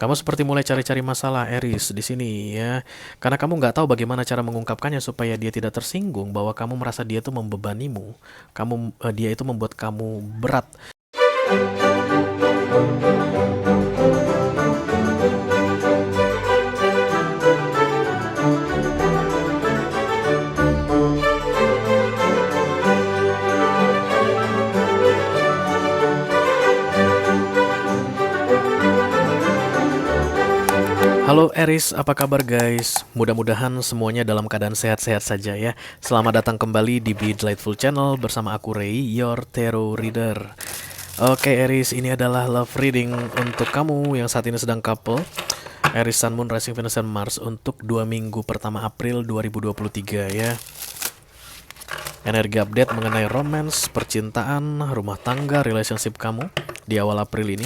Kamu seperti mulai cari-cari masalah, Eris, di sini ya. Karena kamu nggak tahu bagaimana cara mengungkapkannya supaya dia tidak tersinggung bahwa kamu merasa dia itu membebanimu. Dia itu membuat kamu berat. Halo Eris, apa kabar guys? Mudah-mudahan semuanya dalam keadaan sehat-sehat saja ya. Selamat datang kembali di Be Delightful Channel bersama aku Ray, your tarot reader. Oke Eris, ini adalah love reading untuk kamu yang saat ini sedang couple. Eris Sun Moon Rising Venus dan Mars untuk 2 minggu pertama April 2023 ya. Energi update mengenai romance, percintaan, rumah tangga, relationship kamu di awal April ini.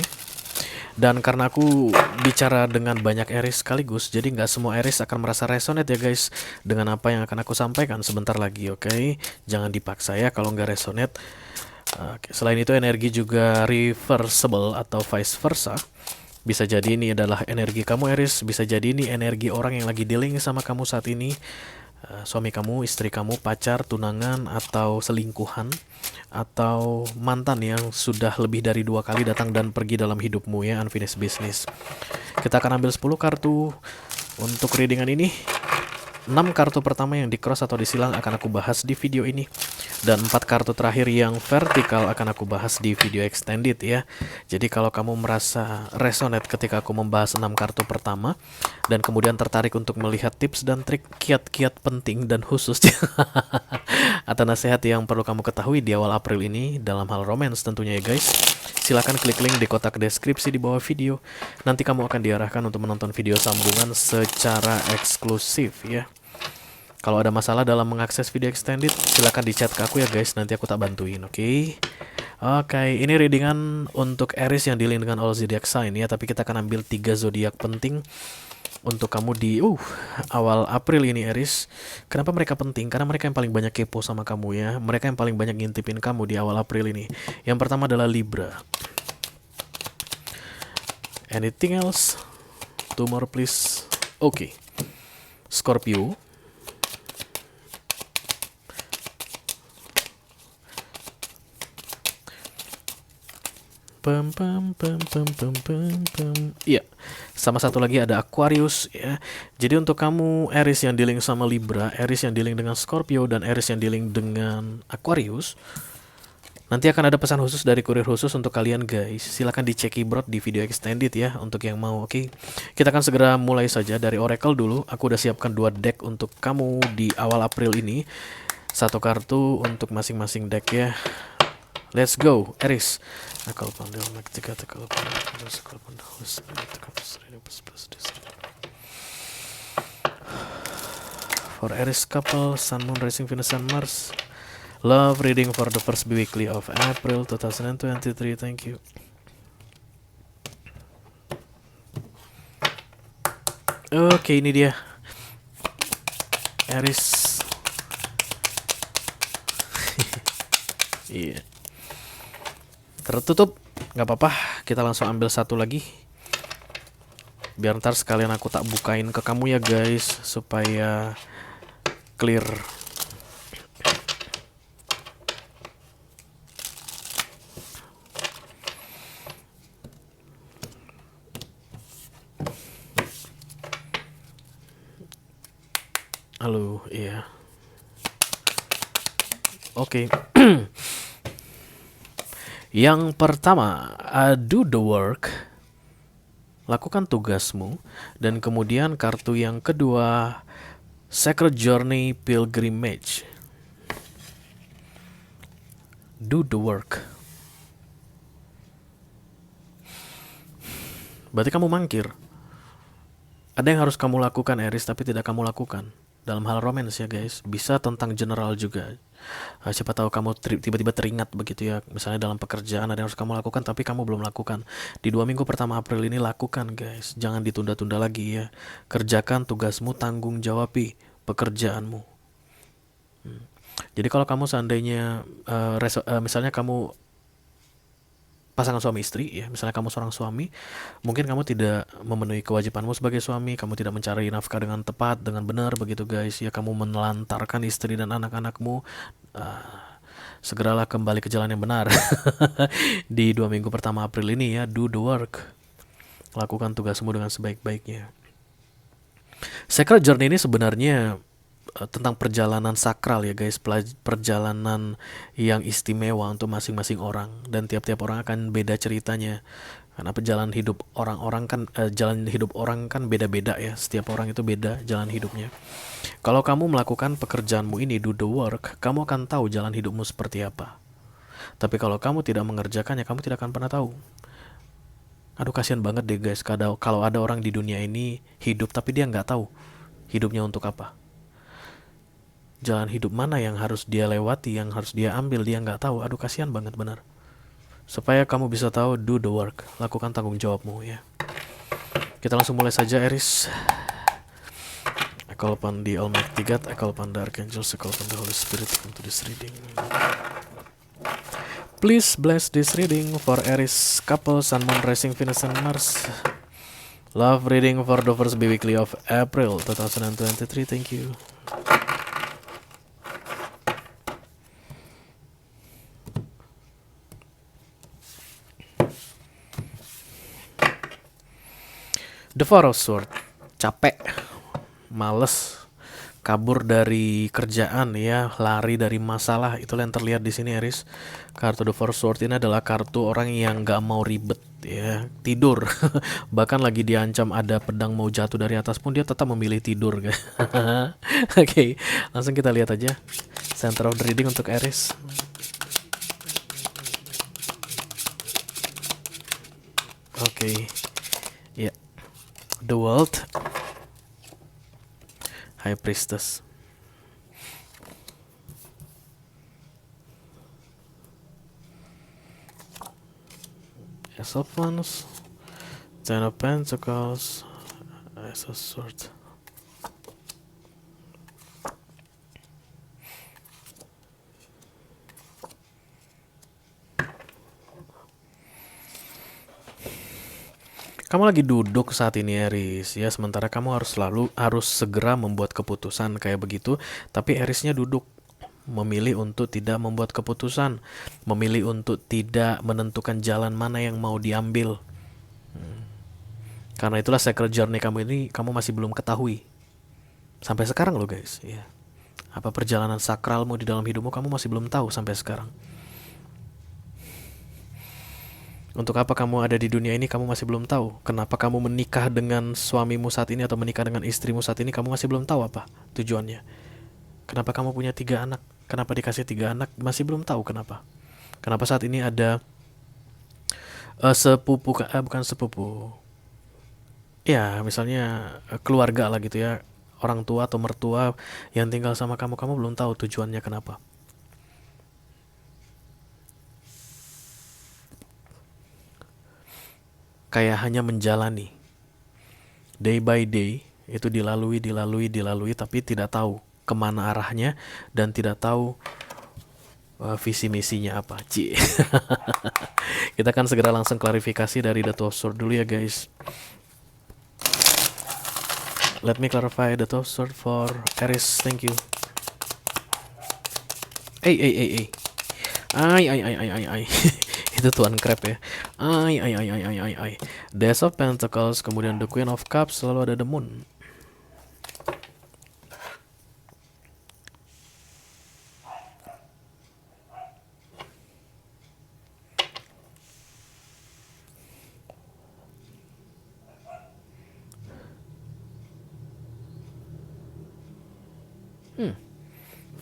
Dan karena aku bicara dengan banyak Eris sekaligus, jadi nggak semua Eris akan merasa resonate ya guys dengan apa yang akan aku sampaikan sebentar lagi, oke? Jangan dipaksa ya kalau nggak resonate. Oke, selain itu energi juga reversible atau vice versa. Bisa jadi ini adalah energi kamu Eris, bisa jadi ini energi orang yang lagi dealing sama kamu saat ini. Suami kamu, istri kamu, pacar, tunangan, atau selingkuhan, atau mantan yang sudah lebih dari 2 kali datang dan pergi dalam hidupmu ya, unfinished business. Kita akan ambil 10 kartu untuk readingan ini. 6 kartu pertama yang di cross atau disilang akan aku bahas di video ini. Dan 4 kartu terakhir yang vertikal akan aku bahas di video extended ya. Jadi kalau kamu merasa resonate ketika aku membahas 6 kartu pertama dan kemudian tertarik untuk melihat tips dan trik kiat-kiat penting dan khusus atau nasihat yang perlu kamu ketahui di awal April ini dalam hal romance tentunya ya guys, silakan klik link di kotak deskripsi di bawah video. Nanti kamu akan diarahkan untuk menonton video sambungan secara eksklusif ya. Kalau ada masalah dalam mengakses video extended, silakan di chat ke aku ya guys, nanti aku tak bantuin, oke? Oke, ini readingan untuk Aries yang dealing dengan all zodiac sign ya, tapi kita akan ambil 3 zodiak penting untuk kamu di awal April ini Aries. Kenapa mereka penting? Karena mereka yang paling banyak kepo sama kamu ya. Mereka yang paling banyak ngintipin kamu di awal April ini. Yang pertama adalah Libra. Anything else? 2 more please. Oke. Scorpio. Iya, sama satu lagi ada Aquarius ya. Jadi untuk kamu Aries yang dealing sama Libra, Aries yang dealing dengan Scorpio, dan Aries yang dealing dengan Aquarius, nanti akan ada pesan khusus dari kurir khusus untuk kalian guys. Silahkan dicek keyboard di video extended ya untuk yang mau, oke? Kita akan segera mulai saja dari Oracle dulu. Aku udah siapkan 2 deck untuk kamu di awal April ini. 1 kartu untuk masing-masing deck ya. Let's go, Aries. For Aries couple, Sun, Moon, Rising, Venus, and Mars. Love reading for the first weekly of April 2023. Thank you. Oke, ini dia Aries. Iya. Tertutup, nggak apa-apa. Kita langsung ambil 1 lagi. Biar ntar sekalian aku tak bukain ke kamu ya guys, supaya clear. Halo, iya. Oke. Yang pertama, do the work. Lakukan tugasmu. Dan kemudian kartu yang kedua, Sacred Journey Pilgrimage. Do the work. Berarti kamu mangkir. Ada yang harus kamu lakukan Aries tapi tidak kamu lakukan. Dalam hal romance ya guys. Bisa tentang general juga. Siapa tahu kamu tiba-tiba teringat begitu ya. Misalnya dalam pekerjaan ada yang harus kamu lakukan tapi kamu belum lakukan. Di 2 minggu pertama April ini lakukan guys. Jangan ditunda-tunda lagi ya. Kerjakan tugasmu, tanggung jawabi pekerjaanmu. Jadi kalau kamu seandainya misalnya kamu pasangan suami istri ya. Misalnya kamu seorang suami, mungkin kamu tidak memenuhi kewajibanmu sebagai suami, kamu tidak mencari nafkah dengan tepat, dengan benar begitu guys. Ya kamu menelantarkan istri dan anak-anakmu. Segeralah kembali ke jalan yang benar. Di 2 minggu pertama April ini ya, do the work. Lakukan tugasmu dengan sebaik-baiknya. Sacred Journey ini sebenarnya tentang perjalanan sakral ya guys, perjalanan yang istimewa untuk masing-masing orang, dan tiap-tiap orang akan beda ceritanya. Karena jalan hidup orang kan beda-beda ya, setiap orang itu beda jalan hidupnya. Kalau kamu melakukan pekerjaanmu ini, do the work, kamu akan tahu jalan hidupmu seperti apa. Tapi kalau kamu tidak mengerjakannya, kamu tidak akan pernah tahu. Aduh kasihan banget deh guys, kalau ada orang di dunia ini hidup tapi dia nggak tahu hidupnya untuk apa. Jalan hidup mana yang harus dia lewati, yang harus dia ambil, dia nggak tahu. Aduh kasihan banget benar. Supaya kamu bisa tahu, do the work, lakukan tanggung jawabmu ya. Kita langsung mulai saja Aries. I call upon the Almighty God, I call upon the Archangels, I call upon the Holy Spirit into this reading. Please bless this reading for Aries couple, Sun, Moon, Rising, Venus, and Mars. Love reading for the first weekly of April 2023. Thank you. The Four of Swords, capek, males, kabur dari kerjaan ya, lari dari masalah, itulah yang terlihat di sini Aries. Kartu The Four of Swords ini adalah kartu orang yang nggak mau ribet ya, tidur. Bahkan lagi diancam ada pedang mau jatuh dari atas pun dia tetap memilih tidur guys. Oke, langsung kita lihat aja center of the reading untuk Aries. Oke, ya. The World, High Priestess, Ace of Wands, Ten of Pentacles, Ace of Swords. Kamu lagi duduk saat ini Aries ya, sementara kamu harus segera membuat keputusan kayak begitu, tapi Aries-nya duduk, memilih untuk tidak membuat keputusan, memilih untuk tidak menentukan jalan mana yang mau diambil. Karena itulah Sacred Journey kamu ini kamu masih belum ketahui sampai sekarang loh guys ya. Apa perjalanan sakralmu di dalam hidupmu kamu masih belum tahu sampai sekarang. Untuk apa kamu ada di dunia ini kamu masih belum tahu. Kenapa kamu menikah dengan suamimu saat ini atau menikah dengan istrimu saat ini kamu masih belum tahu apa tujuannya. Kenapa kamu punya 3 anak, kenapa dikasih 3 anak, masih belum tahu kenapa. Kenapa saat ini ada bukan sepupu ya, misalnya keluarga lah gitu ya, orang tua atau mertua yang tinggal sama kamu belum tahu tujuannya kenapa. Kayak hanya menjalani day by day, itu dilalui tapi tidak tahu kemana arahnya dan tidak tahu visi misinya apa. Kita akan segera langsung klarifikasi dari The Two of Swords dulu ya guys. Let me clarify the Two of Swords for Aries. Thank you. Ay. Itu Tuan Crab ya. Ay. The Ace of Pentacles, kemudian the Queen of Cups, selalu ada the Moon.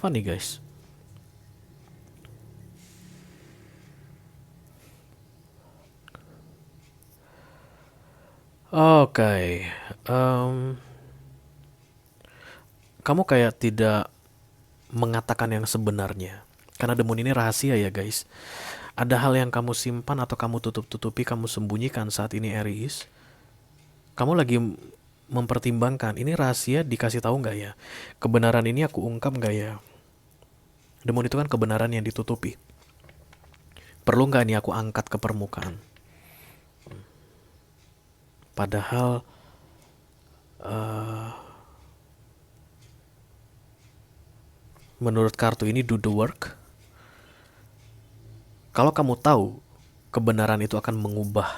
Funny guys. Oke, kamu kayak tidak mengatakan yang sebenarnya. Karena The Moon ini rahasia ya guys. Ada hal yang kamu simpan atau kamu tutup-tutupi, kamu sembunyikan saat ini Aries. Kamu lagi mempertimbangkan, ini rahasia dikasih tahu nggak ya? Kebenaran ini aku ungkap nggak ya? The Moon itu kan kebenaran yang ditutupi. Perlu nggak ini aku angkat ke permukaan? Padahal menurut kartu ini do the work. Kalau kamu tahu kebenaran itu akan mengubah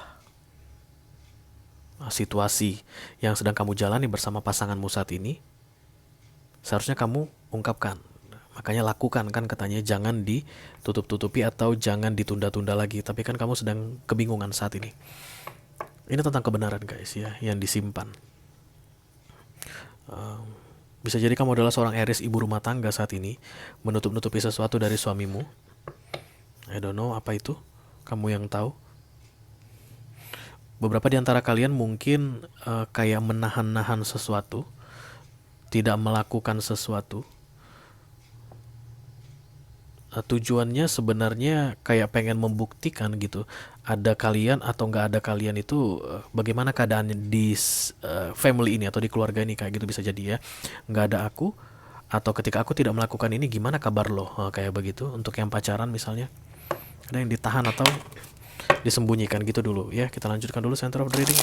situasi yang sedang kamu jalani bersama pasanganmu saat ini, seharusnya kamu ungkapkan. Makanya lakukan kan katanya, jangan ditutup-tutupi atau jangan ditunda-tunda lagi. Tapi kan kamu sedang kebingungan saat ini. Ini tentang kebenaran guys ya, yang disimpan. Bisa jadi kamu adalah seorang Aries, ibu rumah tangga saat ini, menutup-nutupi sesuatu dari suamimu. I don't know apa itu, kamu yang tahu. Beberapa di antara kalian mungkin kayak menahan-nahan sesuatu, tidak melakukan sesuatu. Tujuannya sebenarnya kayak pengen membuktikan gitu, ada kalian atau nggak ada kalian itu, bagaimana keadaan di family ini atau di keluarga ini, kayak gitu bisa jadi ya. Nggak ada aku, atau ketika aku tidak melakukan ini gimana kabar lo. Kayak begitu untuk yang pacaran misalnya, ada yang ditahan atau disembunyikan gitu dulu ya. Kita lanjutkan dulu center of the reading.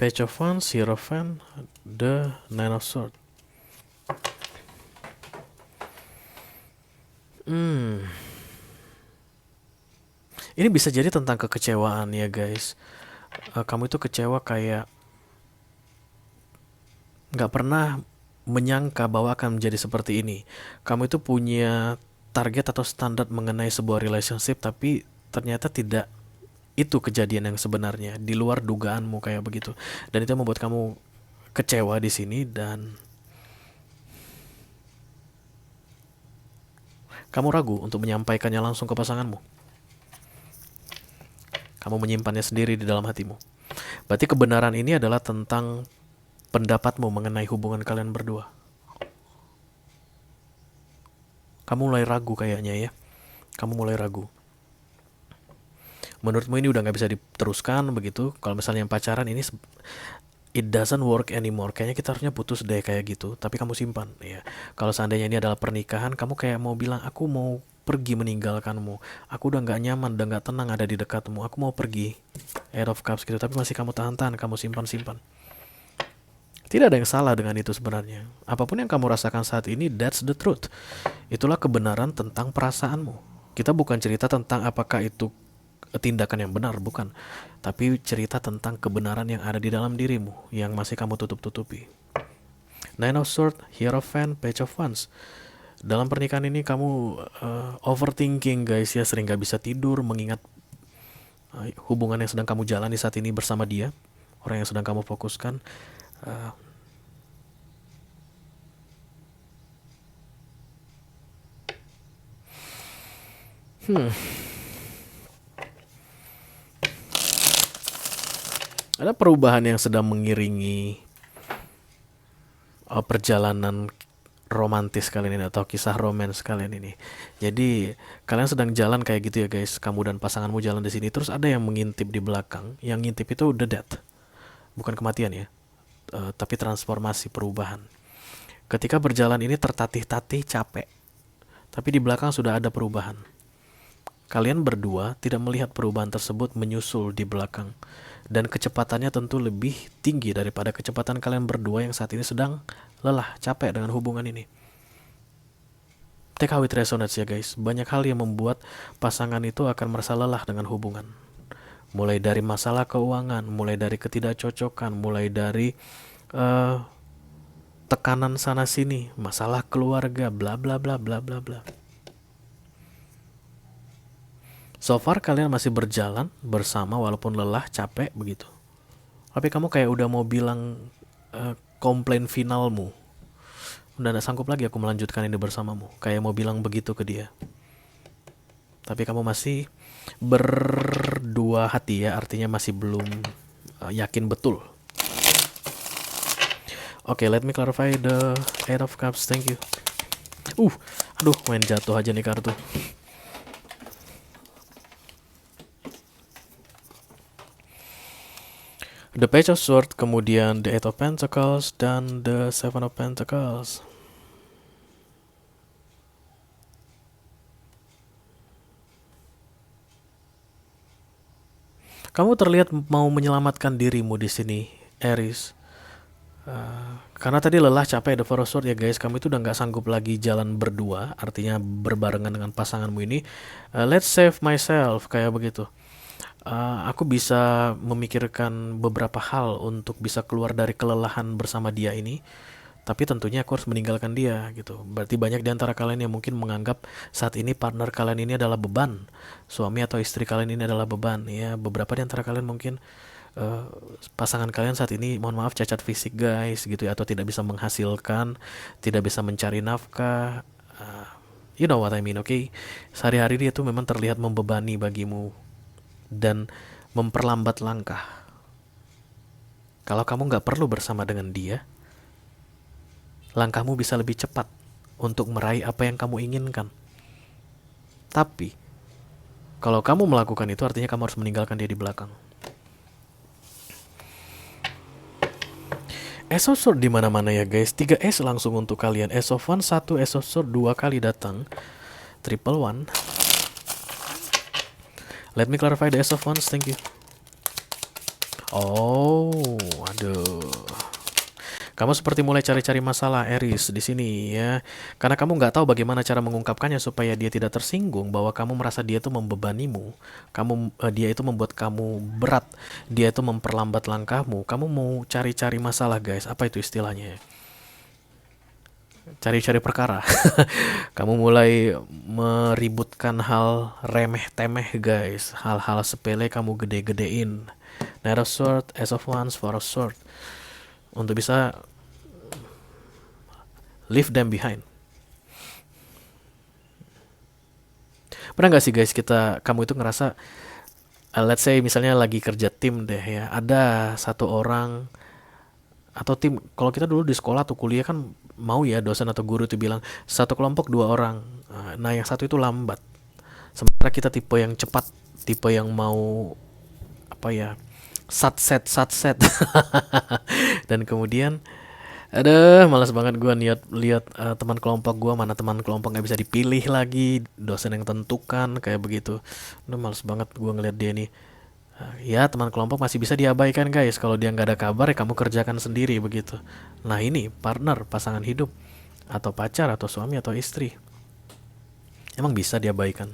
Page of Wands, Hierophant, the Nine of Swords. Ini bisa jadi tentang kekecewaan ya guys. Kamu itu kecewa kayak nggak pernah menyangka bahwa akan menjadi seperti ini. Kamu itu punya target atau standar mengenai sebuah relationship, tapi ternyata tidak itu kejadian yang sebenarnya, di luar dugaanmu kayak begitu. Dan itu membuat kamu kecewa di sini, dan kamu ragu untuk menyampaikannya langsung ke pasanganmu. Kamu menyimpannya sendiri di dalam hatimu. Berarti kebenaran ini adalah tentang pendapatmu mengenai hubungan kalian berdua. Kamu mulai ragu kayaknya ya. Kamu mulai ragu. Menurutmu ini udah nggak bisa diteruskan begitu. Kalau misalnya yang pacaran ini, it doesn't work anymore. Kayaknya kita harusnya putus deh kayak gitu. Tapi kamu simpan ya. Kalau seandainya ini adalah pernikahan, kamu kayak mau bilang, aku mau pergi meninggalkanmu. Aku udah nggak nyaman, udah nggak tenang ada di dekatmu. Aku mau pergi. Eight of Cups gitu. Tapi masih kamu tahan-tahan, kamu simpan-simpan. Tidak ada yang salah dengan itu sebenarnya. Apapun yang kamu rasakan saat ini, that's the truth. Itulah kebenaran tentang perasaanmu. Kita bukan cerita tentang apakah itu tindakan yang benar, bukan. Tapi cerita tentang kebenaran yang ada di dalam dirimu, yang masih kamu tutup-tutupi. Nine of Swords, Hierophant, Page of Wands. Dalam pernikahan ini kamu overthinking guys ya, sering gak bisa tidur mengingat hubungan yang sedang kamu jalani saat ini bersama dia, orang yang sedang kamu fokuskan. Ada perubahan yang sedang mengiringi perjalanan romantis kalian ini atau kisah romance kalian ini. Jadi kalian sedang jalan kayak gitu ya guys. Kamu dan pasanganmu jalan di sini, terus ada yang mengintip di belakang. Yang ngintip itu the death, bukan kematian ya, tapi transformasi, perubahan. Ketika berjalan ini tertatih-tatih, capek, tapi di belakang sudah ada perubahan. Kalian berdua tidak melihat perubahan tersebut menyusul di belakang, dan kecepatannya tentu lebih tinggi daripada kecepatan kalian berdua yang saat ini sedang lelah, capek dengan hubungan ini. Take how it resonates ya guys. Banyak hal yang membuat pasangan itu akan merasa lelah dengan hubungan. Mulai dari masalah keuangan, mulai dari ketidakcocokan, mulai dari tekanan sana sini, masalah keluarga, bla bla bla bla bla bla. So far kalian masih berjalan bersama walaupun lelah, capek begitu. Tapi kamu kayak udah mau bilang komplain finalmu. Udah gak sanggup lagi aku melanjutkan ini bersamamu. Kayak mau bilang begitu ke dia. Tapi kamu masih berdua hati ya, artinya masih belum yakin betul. Oke, let me clarify the Eight of Cups, thank you. Aduh, main jatuh aja nih kartu. The Page of Swords, kemudian the Eight of Pentacles, dan the Seven of Pentacles. Kamu terlihat mau menyelamatkan dirimu di sini, Aries. Karena tadi lelah, capek, the Four of Swords ya guys. Kamu itu udah nggak sanggup lagi jalan berdua, artinya berbarengan dengan pasanganmu ini. Let's save myself, kayak begitu. Aku bisa memikirkan beberapa hal untuk bisa keluar dari kelelahan bersama dia ini. Tapi tentunya aku harus meninggalkan dia gitu. Berarti banyak di antara kalian yang mungkin menganggap saat ini partner kalian ini adalah beban. Suami atau istri kalian ini adalah beban ya. Beberapa di antara kalian mungkin eh, pasangan kalian saat ini mohon maaf cacat fisik guys gitu ya, atau tidak bisa menghasilkan, tidak bisa mencari nafkah. You know what I mean, oke? Sehari-hari dia tuh memang terlihat membebani bagimu dan memperlambat langkah. Kalau kamu nggak perlu bersama dengan dia, langkahmu bisa lebih cepat untuk meraih apa yang kamu inginkan. Tapi, kalau kamu melakukan itu artinya kamu harus meninggalkan dia di belakang. Ace of Sword di mana-mana ya guys. 3 S langsung untuk kalian. Ace of One, 1 Ace of Sword 2 kali datang. Triple one. Let me clarify the Ace of Wands, thank you. Oh, aduh. Kamu seperti mulai cari-cari masalah, Aries, di sini ya. Karena kamu nggak tahu bagaimana cara mengungkapkannya supaya dia tidak tersinggung bahwa kamu merasa dia itu membebanimu. Dia itu membuat kamu berat. Dia itu memperlambat langkahmu. Kamu mau cari-cari masalah, guys. Apa itu istilahnya? Cari-cari perkara. Kamu mulai meributkan hal remeh-temeh, guys. Hal-hal sepele kamu gede-gedein. Knight of Swords, Ace of Wands, Four of Swords. Untuk bisa leave them behind. Pernah gak sih guys kamu itu ngerasa, let's say misalnya lagi kerja tim deh ya, ada satu orang atau tim, kalau kita dulu di sekolah atau kuliah kan mau ya dosen atau guru itu bilang satu kelompok 2 orang, nah yang satu itu lambat, sementara kita tipe yang cepat, tipe yang mau apa ya, satset dan kemudian malas banget gue lihat teman kelompok gue, mana teman kelompok nggak bisa dipilih lagi, dosen yang tentukan kayak begitu. Malas banget gue ngeliat dia nih. Ya teman kelompok masih bisa diabaikan guys, kalau dia nggak ada kabar ya kamu kerjakan sendiri begitu. Nah ini partner, pasangan hidup, atau pacar, atau suami, atau istri, emang bisa diabaikan.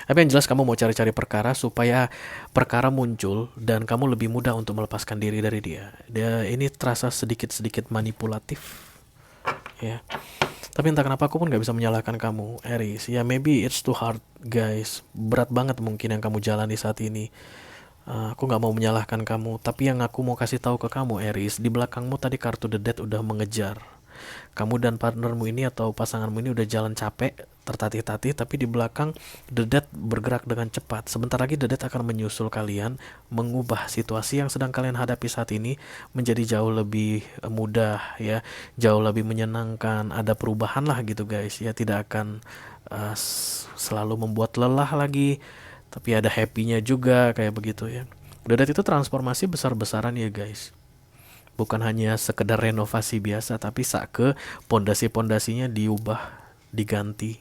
Tapi yang jelas kamu mau cari-cari perkara supaya perkara muncul dan kamu lebih mudah untuk melepaskan diri dari dia. Dia ini terasa sedikit-sedikit manipulatif, ya. Tapi entah kenapa aku pun gak bisa menyalahkan kamu, Aries. Ya maybe it's too hard, guys. Berat banget mungkin yang kamu jalani saat ini. Aku gak mau menyalahkan kamu. Tapi yang aku mau kasih tahu ke kamu, Aries, di belakangmu tadi kartu The Death udah mengejar. Kamu dan partnermu ini atau pasanganmu ini udah jalan capek, tertatih-tatih, tapi di belakang The Death bergerak dengan cepat. Sebentar lagi The Death akan menyusul kalian, mengubah situasi yang sedang kalian hadapi saat ini menjadi jauh lebih mudah ya, jauh lebih menyenangkan. Ada perubahan lah gitu guys ya, tidak akan selalu membuat lelah lagi, tapi ada happy-nya juga kayak begitu ya. The Death itu transformasi besar-besaran ya guys. Bukan hanya sekedar renovasi biasa, tapi ke pondasi-pondasinya diubah, diganti.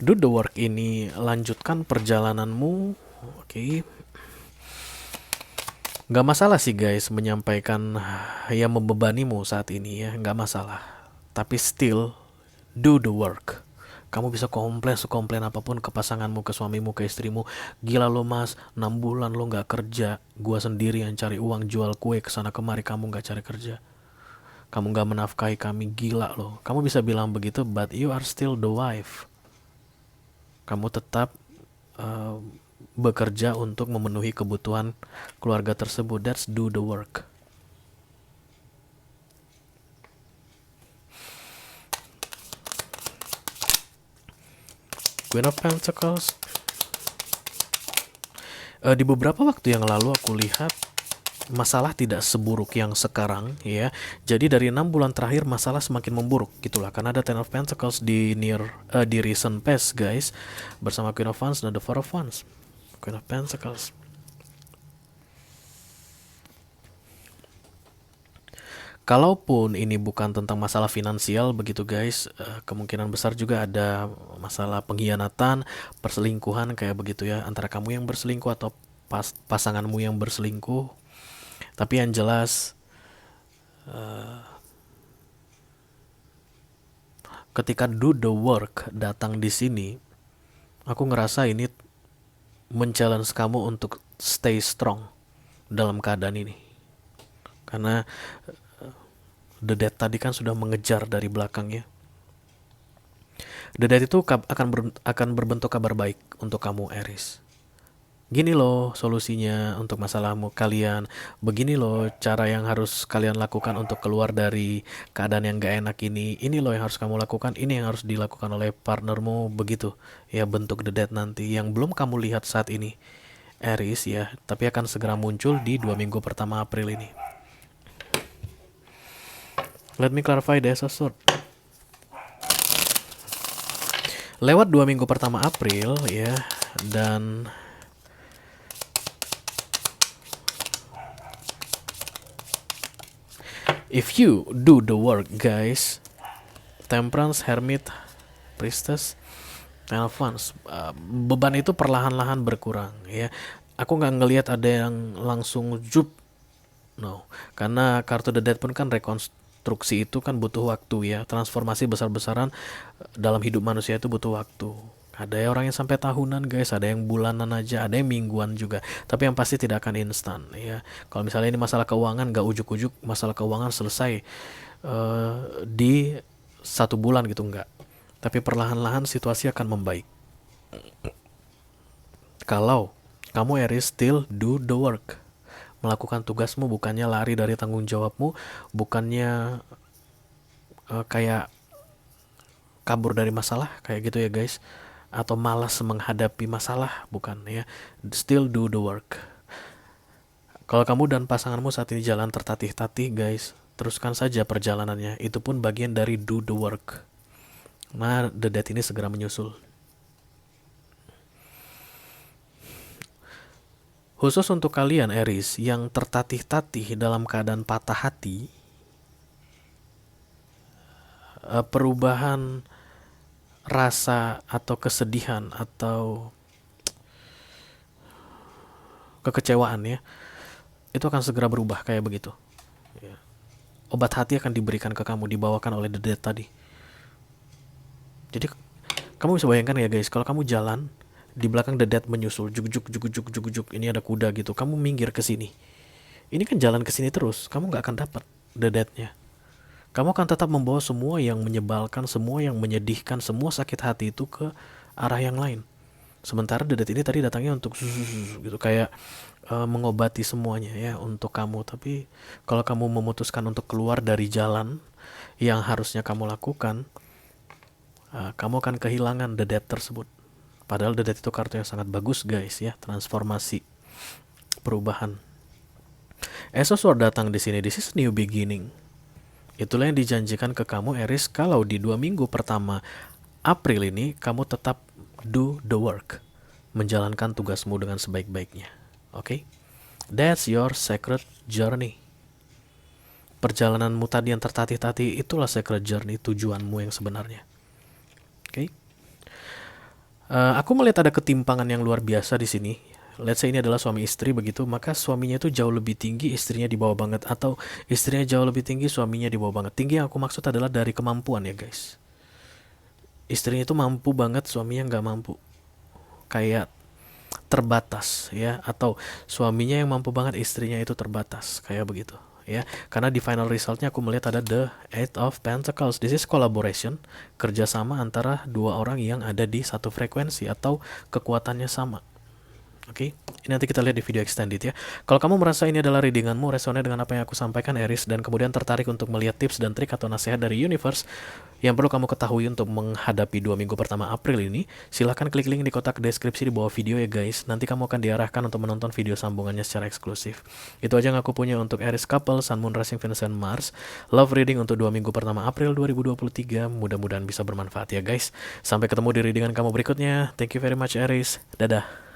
Do the work ini, lanjutkan perjalananmu. Oke. Gak masalah sih guys menyampaikan yang membebanimu saat ini ya, gak masalah. Tapi still, do the work. Kamu bisa komplain sekomplain apapun ke pasanganmu, ke suamimu, ke istrimu. Gila lo mas, 6 bulan lo gak kerja. Gua sendiri yang cari uang, jual kue kesana kemari, kamu gak cari kerja. Kamu gak menafkahi kami, gila lo. Kamu bisa bilang begitu, but you are still the wife. Kamu tetap bekerja untuk memenuhi kebutuhan keluarga tersebut. That's do the work. Queen of Pentacles. Di beberapa waktu yang lalu aku lihat masalah tidak seburuk yang sekarang ya. Jadi dari 6 bulan terakhir masalah semakin memburuk gitulah, karena ada Ten of Pentacles di recent past guys, bersama Queen of Wands dan the Four of Wands. Queen of Pentacles. Kalaupun ini bukan tentang masalah finansial begitu guys, kemungkinan besar juga ada masalah pengkhianatan, perselingkuhan kayak begitu ya, antara kamu yang berselingkuh atau pasanganmu yang berselingkuh. Tapi yang jelas ketika do the work datang di sini, aku ngerasa ini men-challenge kamu untuk stay strong dalam keadaan ini. Karena The Dead tadi kan sudah mengejar dari belakangnya. The Dead itu akan berbentuk kabar baik untuk kamu Aries. Gini loh solusinya untuk masalahmu kalian. Begini loh cara yang harus kalian lakukan untuk keluar dari keadaan yang gak enak ini. Ini loh yang harus kamu lakukan. Ini yang harus dilakukan oleh partnermu. Begitu ya bentuk The Dead nanti yang belum kamu lihat saat ini Aries ya, tapi akan segera muncul di 2 minggu pertama April ini. Let me clarify the Ace of Swords. Lewat 2 minggu pertama April ya, dan if you do the work guys, Temperance, Hermit, Priestess, Ten of Wands, beban itu perlahan-lahan berkurang ya. Aku nggak ngelihat ada yang langsung jup, no, karena kartu The Dead pun kan rekonstruksi itu kan butuh waktu ya. Transformasi besar-besaran dalam hidup manusia itu butuh waktu. Ada orang yang sampai tahunan guys, ada yang bulanan aja, ada yang mingguan juga. Tapi yang pasti tidak akan instan ya. Kalau misalnya ini masalah keuangan, gak ujuk-ujuk masalah keuangan selesai di 1 bulan gitu, enggak. Tapi perlahan-lahan situasi akan membaik. Kalau kamu Aries still do the work, melakukan tugasmu, bukannya lari dari tanggung jawabmu, bukannya kayak kabur dari masalah kayak gitu ya guys, atau malas menghadapi masalah, bukan ya. Still do the work. Kalau kamu dan pasanganmu saat ini jalan tertatih-tatih guys, teruskan saja perjalanannya. Itu pun bagian dari do the work. Nah, The Dead ini segera menyusul. Khusus untuk kalian Aries yang tertatih-tatih dalam keadaan patah hati, perubahan rasa atau kesedihan atau kekecewaan ya, itu akan segera berubah kayak begitu. Obat hati akan diberikan ke kamu, dibawakan oleh The Dead tadi. Jadi kamu bisa bayangkan ya guys, kalau kamu jalan di belakang The Dead menyusul, juk. Ini ada kuda gitu, kamu minggir ke sini. Ini kan jalan ke sini terus, kamu nggak akan dapat The Dead-nya. Kamu akan tetap membawa semua yang menyebalkan, semua yang menyedihkan, semua sakit hati itu ke arah yang lain. Sementara The Dead ini tadi datangnya untuk gitu, kayak mengobati semuanya ya untuk kamu. Tapi kalau kamu memutuskan untuk keluar dari jalan yang harusnya kamu lakukan, kamu akan kehilangan The Dead tersebut. Padahal The Dead itu kartu yang sangat bagus guys ya, transformasi, perubahan. Ace of Swords datang di sini, this is new beginning. Itulah yang dijanjikan ke kamu Aries kalau di 2 minggu pertama April ini kamu tetap do the work, menjalankan tugasmu dengan sebaik-baiknya. Oke? That's your sacred journey. Perjalananmu tadi yang tertatih-tatih, itulah sacred journey, tujuanmu yang sebenarnya. Oke? Aku melihat ada ketimpangan yang luar biasa di sini. Let's say ini adalah suami istri begitu, maka suaminya itu jauh lebih tinggi, istrinya di bawah banget, atau istrinya jauh lebih tinggi, suaminya di bawah banget. Tinggi yang aku maksud adalah dari kemampuan ya guys. Istrinya itu mampu banget, suaminya nggak mampu. Kayak terbatas ya, atau suaminya yang mampu banget, istrinya itu terbatas, kayak begitu ya. Karena di final resultnya aku melihat ada the Eight of Pentacles. This is collaboration, kerjasama antara 2 orang yang ada di satu frekuensi atau kekuatannya sama. Oke, ini nanti kita lihat di video extended ya. Kalau kamu merasa ini adalah readinganmu, resonnya dengan apa yang aku sampaikan, Aries, dan kemudian tertarik untuk melihat tips dan trik atau nasihat dari Universe yang perlu kamu ketahui untuk menghadapi 2 minggu pertama April ini, silahkan klik link di kotak deskripsi di bawah video ya guys. Nanti kamu akan diarahkan untuk menonton video sambungannya secara eksklusif. Itu aja yang aku punya untuk Aries Couple, Sun, Moon, Rising, Venus, dan Mars. Love reading untuk 2 minggu pertama April 2023. Mudah-mudahan bisa bermanfaat ya guys. Sampai ketemu di readingan kamu berikutnya. Thank you very much Aries. Dadah.